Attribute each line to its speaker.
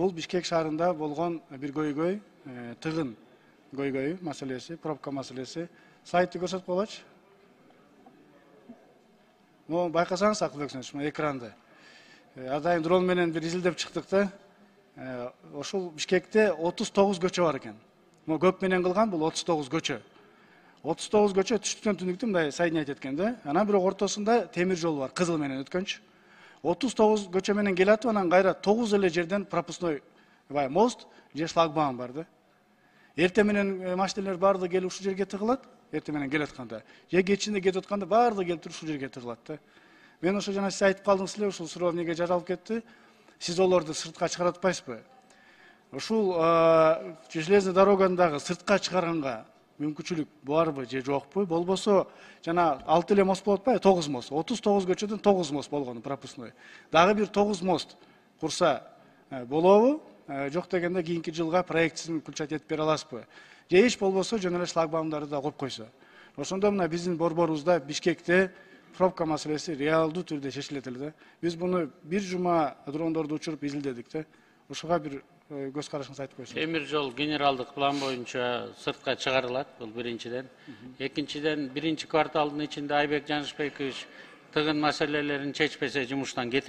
Speaker 1: Бул Бишкек шаарында болгон бир көйгөй, тыгын көйгөйү маселеси, пробка маселеси. Сайтты көрсөтүп койгочу. Могу байкасаңыз Акылбек Сынович, экранды. Атайын дрон менен бир изилдеп чыктык да. Ошол Бишкекте 39 көчө бар экен. Могу көк менен кылган бул 39 көчө. 39 көчө түштүктөн түндүктү мындай соединять эткен да. Анан бирок ортосунда темир жол бар, кызыл менен өткөнчү. 39 көчө менен келатып, анан кайра 9 эле жерден пропускной мост же шлагбаум бар да. Эртең менен машиналар баардыгы келип ушул жерге тыгылат, эртең менен келатканда. Же кечинде кетип атканда баардыгы келип туруп ушул жерге тыгылат да. Мен ошо жана сиз айтып калдыңыз эле, ушул суроо эмнеге жаралып кетти? Сиз олорду сыртка чыгаратпайсызбы? Ушул железный дорогандагы сыртка чыгарганга мүмкүнчүлүк барбы же жокпу? Болбосо жана 6 эле мост болот атпайбы? 9 мост. 39 көчөдөн 9 мост болгону пропускной. Дагы бир 9 мост курса болобу? Жок дегенде кийинки жылга проектисин включать этип бере аласызбы? Же эч болбосо жөн эле шлагбаумдарды да коюп койсо. Ошондо мына биздин борборубузда Бишкекте пробка маселеси реалдуу түрдө чечилет эле да. Биз буну бир жума дрондорду учуруп изилдедик да. Ошого бир көз карашыңызды айтып койсоңуз.
Speaker 2: Темир жол генералдык план боюнча сыртка чыгарылат, бул биринчиден. Экинчиден, биринчи кварталдын ичинде Айбек Жанышбекович тыгын маселелерин чечпесе жумуштан кетет.